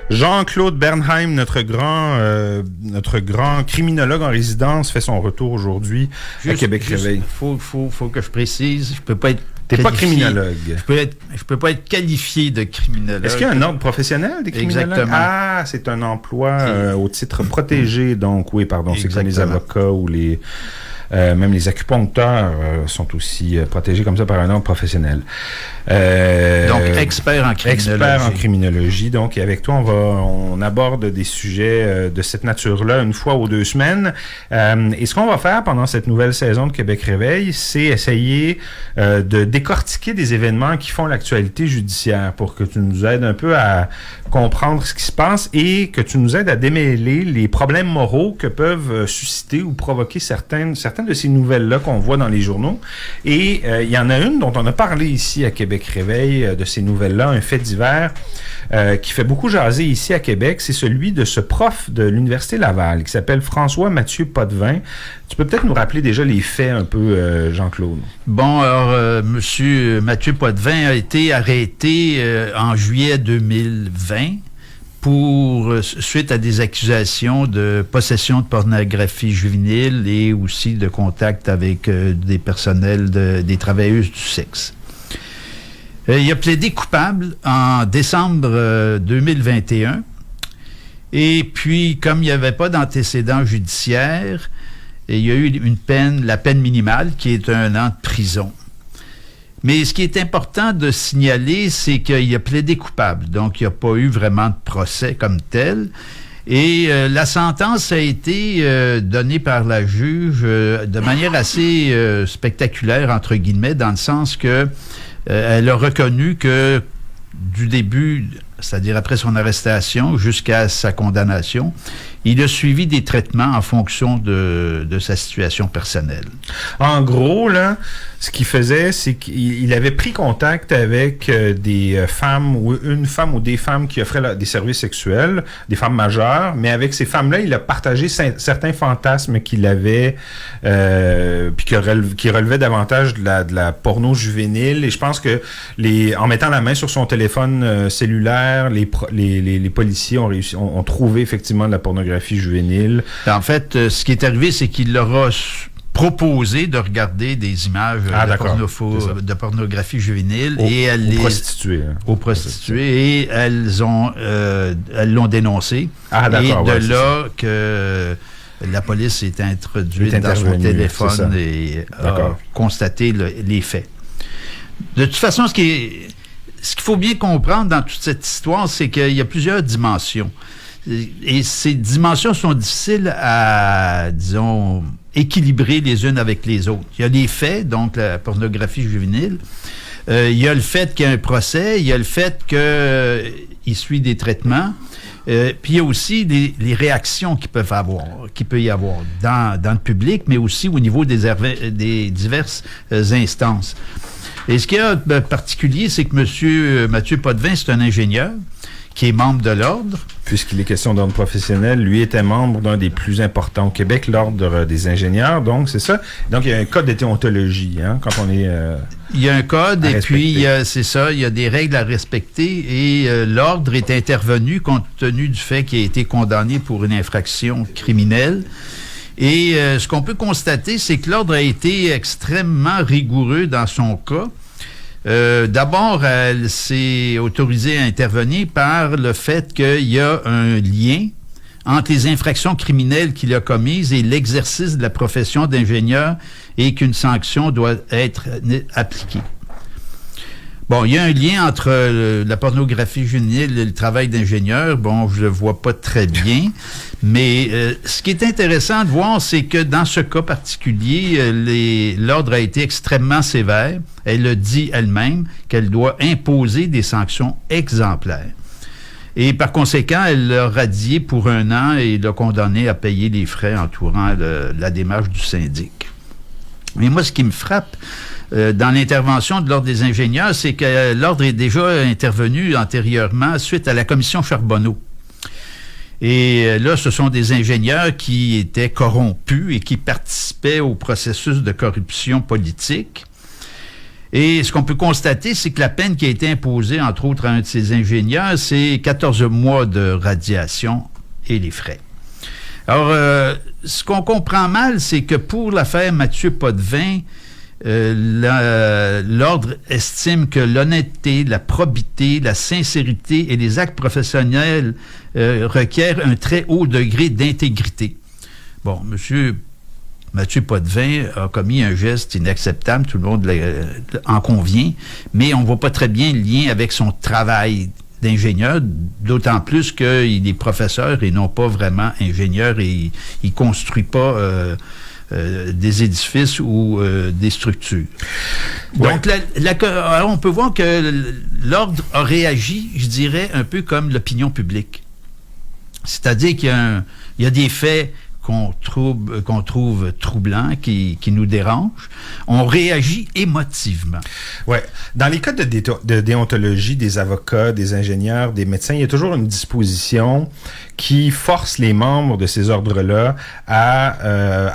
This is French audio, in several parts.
Jean-Claude Bernheim, notre grand criminologue en résidence, fait son retour aujourd'hui à Québec Réveil. Faut que je précise, je peux pas être T'es pas criminologue. Je peux pas être qualifié de criminologue. Est-ce qu'il y a un ordre professionnel des criminologues? Exactement. Ah, c'est un emploi au titre protégé, donc oui, pardon, c'est comme les avocats ou les... même les acupuncteurs sont aussi protégés comme ça par un ordre professionnel. Donc, expert en criminologie. Expert en criminologie. Donc, et avec toi, on aborde des sujets de cette nature-là une fois ou 2 semaines. Et ce qu'on va faire pendant cette nouvelle saison de Québec Réveil, c'est essayer de décortiquer des événements qui font l'actualité judiciaire pour que tu nous aides un peu à comprendre ce qui se passe et que tu nous aides à démêler les problèmes moraux que peuvent susciter ou provoquer certaines de ces nouvelles-là qu'on voit dans les journaux. Et il y en a une dont on a parlé ici à Québec Réveil, de ces nouvelles-là, un fait divers qui fait beaucoup jaser ici à Québec. C'est celui de ce prof de l'Université Laval qui s'appelle François-Mathieu Potvin. Tu peux peut-être nous rappeler déjà les faits un peu, Jean-Claude? Bon, alors, Monsieur Mathieu Potvin a été arrêté en juillet 2020 suite à des accusations de possession de pornographie juvénile et aussi de contact avec des personnels, des travailleuses du sexe. Il a plaidé coupable en décembre 2021 et puis, comme il n'y avait pas d'antécédent judiciaire, il y a eu la peine minimale qui est 1 an de prison. Mais ce qui est important de signaler, c'est qu'il a plaidé coupable. Donc, il n'y a pas eu vraiment de procès comme tel. Et la sentence a été donnée par la juge de manière assez spectaculaire, entre guillemets, dans le sens que elle a reconnu que du début, c'est-à-dire après son arrestation jusqu'à sa condamnation, il a suivi des traitements en fonction de sa situation personnelle. En gros, là, ce qu'il faisait, c'est qu'il avait pris contact avec des femmes ou une femme ou des femmes qui offraient des services sexuels, des femmes majeures, mais avec ces femmes-là, il a partagé certains fantasmes qu'il avait, puis qui relevaient davantage de la porno juvénile. Et je pense que en mettant la main sur son téléphone cellulaire, les policiers ont trouvé effectivement de la pornographie juvénile. En fait, ce qui est arrivé, c'est qu'il leur a proposé de regarder des images de pornographie juvénile aux prostituées, et elles l'ont dénoncé. Et là que la police est introduite dans son téléphone et a constaté les faits. De toute façon, ce qu'il faut bien comprendre dans toute cette histoire, c'est qu'il y a plusieurs dimensions. Et ces dimensions sont difficiles à, disons, équilibrer les unes avec les autres. Il y a les faits, donc la pornographie juvénile. Il y a le fait qu'il y a un procès. Il y a le fait qu'il suit des traitements. Puis il y a aussi les réactions qu'il peut y avoir dans le public, mais aussi au niveau des diverses instances. Et ce qu'il y a de particulier, c'est que M. Mathieu Potvin, c'est un ingénieur qui est membre de l'Ordre. Puisqu'il est question d'ordre professionnel, lui était membre d'un des plus importants au Québec, l'Ordre des ingénieurs, donc c'est ça. Donc il y a un code de déontologie, hein, quand on est... il y a un code, et puis il y a des règles à respecter, et l'Ordre est intervenu compte tenu du fait qu'il a été condamné pour une infraction criminelle. Et ce qu'on peut constater, c'est que l'Ordre a été extrêmement rigoureux dans son cas. D'abord, elle s'est autorisée à intervenir par le fait qu'il y a un lien entre les infractions criminelles qu'il a commises et l'exercice de la profession d'ingénieur, et qu'une sanction doit être appliquée. Bon, il y a un lien entre la pornographie juvénile et le travail d'ingénieur. Bon, je le vois pas très bien, mais ce qui est intéressant de voir, c'est que dans ce cas particulier, l'Ordre a été extrêmement sévère. Elle a dit elle-même qu'elle doit imposer des sanctions exemplaires. Et par conséquent, elle l'a radié pour 1 an et l'a condamné à payer les frais entourant la démarche du syndic. Mais moi, ce qui me frappe dans l'intervention de l'Ordre des ingénieurs, c'est que l'Ordre est déjà intervenu antérieurement suite à la commission Charbonneau. Et là, ce sont des ingénieurs qui étaient corrompus et qui participaient au processus de corruption politique. Et ce qu'on peut constater, c'est que la peine qui a été imposée, entre autres, à un de ces ingénieurs, c'est 14 mois de radiation et les frais. Alors, ce qu'on comprend mal, c'est que pour l'affaire Mathieu Potvin, l'ordre estime que l'honnêteté, la probité, la sincérité et les actes professionnels requièrent un très haut degré d'intégrité. Bon, Monsieur Mathieu Potvin a commis un geste inacceptable, tout le monde en convient, mais on ne voit pas très bien le lien avec son travail d'ingénieur, d'autant plus qu'il est professeur et non pas vraiment ingénieur et il ne construit pas des édifices ou des structures. Ouais. Donc, alors on peut voir que l'ordre a réagi, je dirais, un peu comme l'opinion publique. C'est-à-dire qu'il y a des faits qu'on trouve troublants, qui nous dérangent. On réagit émotivement. Oui. Dans les codes de déontologie des avocats, des ingénieurs, des médecins, il y a toujours une disposition qui force les membres de ces ordres-là à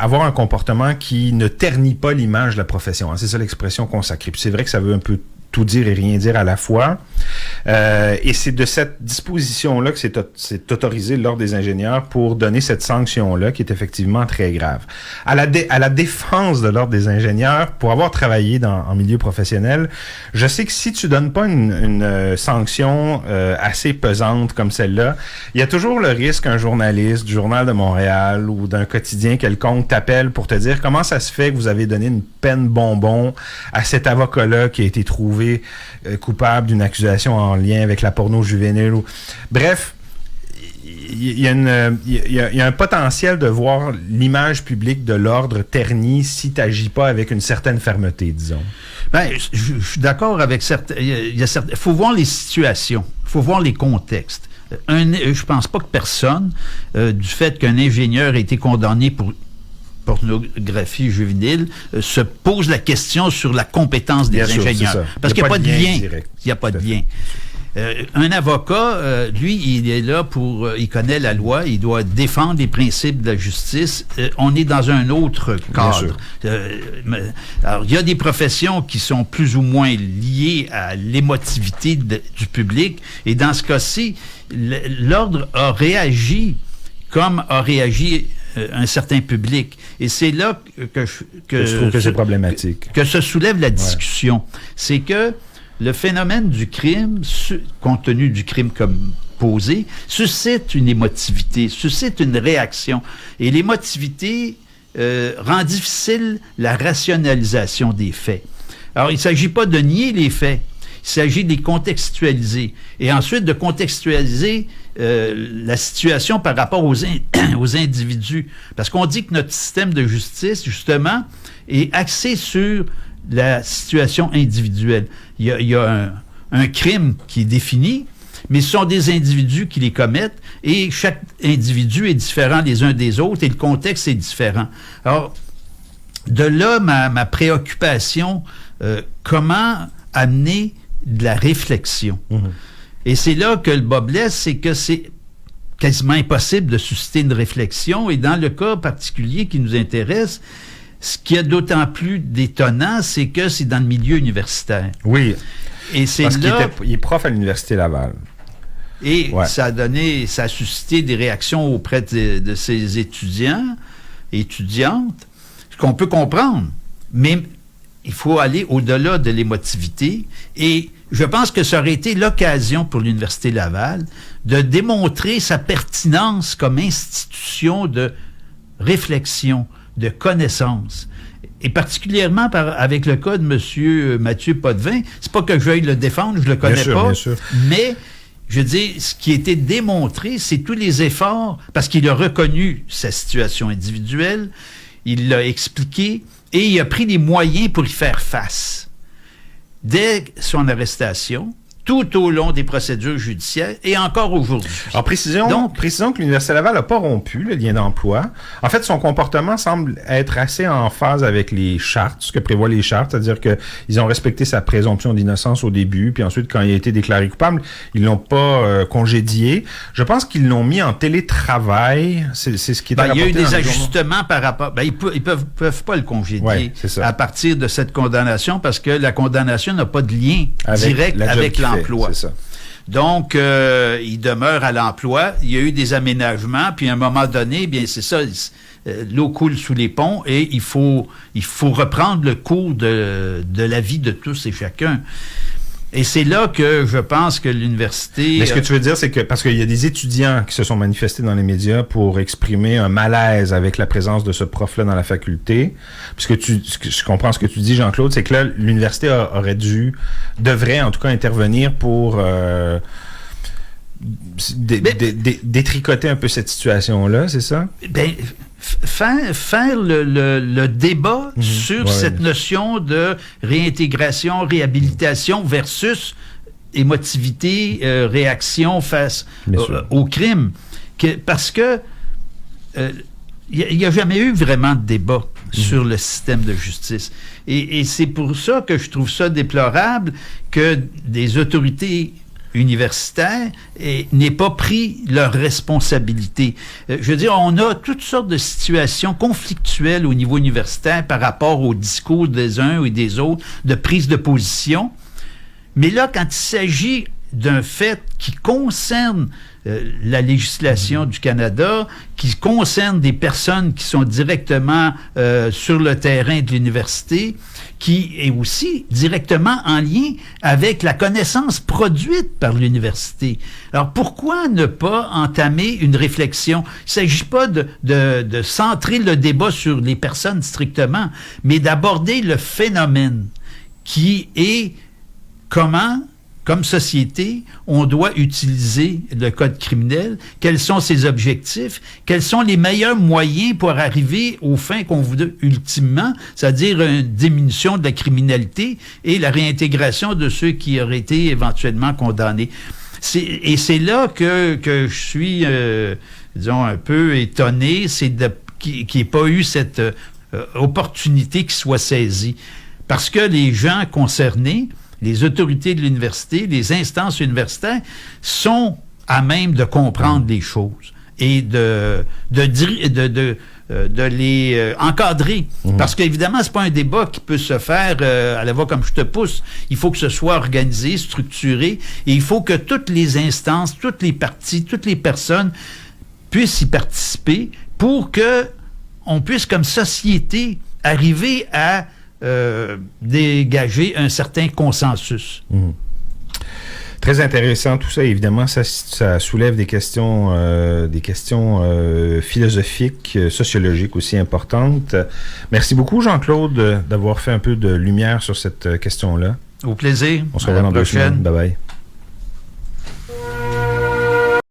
avoir un comportement qui ne ternit pas l'image de la profession. C'est ça l'expression consacrée. Puis c'est vrai que ça veut un peu tout dire et rien dire à la fois. Et c'est de cette disposition-là que c'est autorisé l'Ordre des ingénieurs pour donner cette sanction-là qui est effectivement très grave. À la défense de l'Ordre des ingénieurs, pour avoir travaillé en milieu professionnel, je sais que si tu donnes pas une sanction assez pesante comme celle-là, il y a toujours le risque qu'un journaliste du Journal de Montréal ou d'un quotidien quelconque t'appelle pour te dire comment ça se fait que vous avez donné une peine bonbon à cet avocat-là qui a été trouvé coupable d'une accusation en lien avec la porno juvénile. Bref, il y a un potentiel de voir l'image publique de l'ordre ternie si tu n'agis pas avec une certaine fermeté, disons. Ben, je suis d'accord avec certains. Il faut voir les situations, il faut voir les contextes. Je pense pas que personne, du fait qu'un ingénieur ait été condamné pour pornographie juvénile, se pose la question sur la compétence des ingénieurs. Parce qu'il n'y a pas de lien. Il n'y a pas de lien. Un avocat, lui, il est là il connaît la loi, il doit défendre les principes de la justice. On est dans un autre cadre. Alors, il y a des professions qui sont plus ou moins liées à l'émotivité du public, et dans ce cas-ci, l'ordre a réagi comme a réagi un certain public. Et c'est là que je trouve que c'est problématique. Que se soulève la discussion. Ouais. C'est que le phénomène du crime, compte tenu du crime comme posé, suscite une émotivité, suscite une réaction. Et l'émotivité rend difficile la rationalisation des faits. Alors, il ne s'agit pas de nier les faits, il s'agit de les contextualiser. Et ensuite, de contextualiser la situation par rapport aux individus. Parce qu'on dit que notre système de justice, justement, est axé sur la situation individuelle. Il y a un crime qui est défini, mais ce sont des individus qui les commettent, et chaque individu est différent les uns des autres, et le contexte est différent. Alors, de là, ma préoccupation, comment amener de la réflexion. Et c'est là que le bas blesse, c'est que c'est quasiment impossible de susciter une réflexion. Et dans le cas particulier qui nous intéresse, ce qui est d'autant plus détonnant, c'est que c'est dans le milieu universitaire. Oui. Et c'est parce là... qu'il est prof à l'Université Laval. Et ça a suscité des réactions auprès de ses étudiantes, ce qu'on peut comprendre. Mais il faut aller au-delà de l'émotivité, et je pense que ça aurait été l'occasion pour l'Université Laval de démontrer sa pertinence comme institution de réflexion, de connaissance. Et particulièrement avec le cas de M. Mathieu Potvin, c'est pas que je veuille le défendre, je le connais pas, mais je veux dire, ce qui a été démontré, c'est tous les efforts, parce qu'il a reconnu sa situation individuelle, il l'a expliqué, et il a pris les moyens pour y faire face. Dès son arrestation, tout au long des procédures judiciaires et encore aujourd'hui. Alors, précisons que l'Université Laval n'a pas rompu le lien d'emploi. En fait, son comportement semble être assez en phase avec les chartes, ce que prévoient les chartes, c'est-à-dire qu'ils ont respecté sa présomption d'innocence au début, puis ensuite, quand il a été déclaré coupable, ils l'ont pas congédié. Je pense qu'ils l'ont mis en télétravail. C'est ce qui est il y a eu des ajustements par rapport... ils peuvent pas le congédier à partir de cette condamnation parce que la condamnation n'a pas de lien direct avec l'emploi. C'est ça. Donc, il demeure à l'emploi. Il y a eu des aménagements, puis à un moment donné, bien c'est ça, l'eau coule sous les ponts et il faut reprendre le cours de la vie de tous et chacun. Et c'est là que je pense que l'université... Mais ce que tu veux dire, c'est que, parce qu'il y a des étudiants qui se sont manifestés dans les médias pour exprimer un malaise avec la présence de ce prof-là dans la faculté. Puisque je comprends ce que tu dis, Jean-Claude, c'est que là, l'université devrait en tout cas intervenir pour détricoter un peu cette situation-là, c'est ça? Ben, faire le débat sur cette notion de réintégration, réhabilitation versus émotivité, réaction face au crime. Parce que il n'y a jamais eu vraiment de débat sur le système de justice. Et c'est pour ça que je trouve ça déplorable que des autorités universitaires n'aient pas pris leurs responsabilités. Je veux dire, on a toutes sortes de situations conflictuelles au niveau universitaire par rapport au discours des uns et des autres, de prise de position. Mais là, quand il s'agit d'un fait qui concerne la législation du Canada, qui concerne des personnes qui sont directement sur le terrain de l'université, qui est aussi directement en lien avec la connaissance produite par l'université. Alors, pourquoi ne pas entamer une réflexion? Il ne s'agit pas de centrer le débat sur les personnes strictement, mais d'aborder le phénomène qui est comment, comme société, on doit utiliser le code criminel, quels sont ses objectifs, quels sont les meilleurs moyens pour arriver aux fins qu'on veut ultimement, c'est-à-dire une diminution de la criminalité et la réintégration de ceux qui auraient été éventuellement condamnés. Et c'est là que je suis, disons, un peu étonné, qu'il n'y ait pas eu cette opportunité qui soit saisie. Parce que les gens concernés, les autorités de l'université, les instances universitaires sont à même de comprendre les choses et de les encadrer. Parce qu'évidemment, c'est pas un débat qui peut se faire à la voix comme je te pousse. Il faut que ce soit organisé, structuré, et il faut que toutes les instances, toutes les parties, toutes les personnes puissent y participer pour que on puisse, comme société, arriver à dégager un certain consensus. Très intéressant tout ça. Évidemment, ça soulève des questions philosophiques, sociologiques aussi importantes. Merci beaucoup, Jean-Claude, d'avoir fait un peu de lumière sur cette question-là. Au plaisir. On se revoit dans 2 semaines. Bye bye.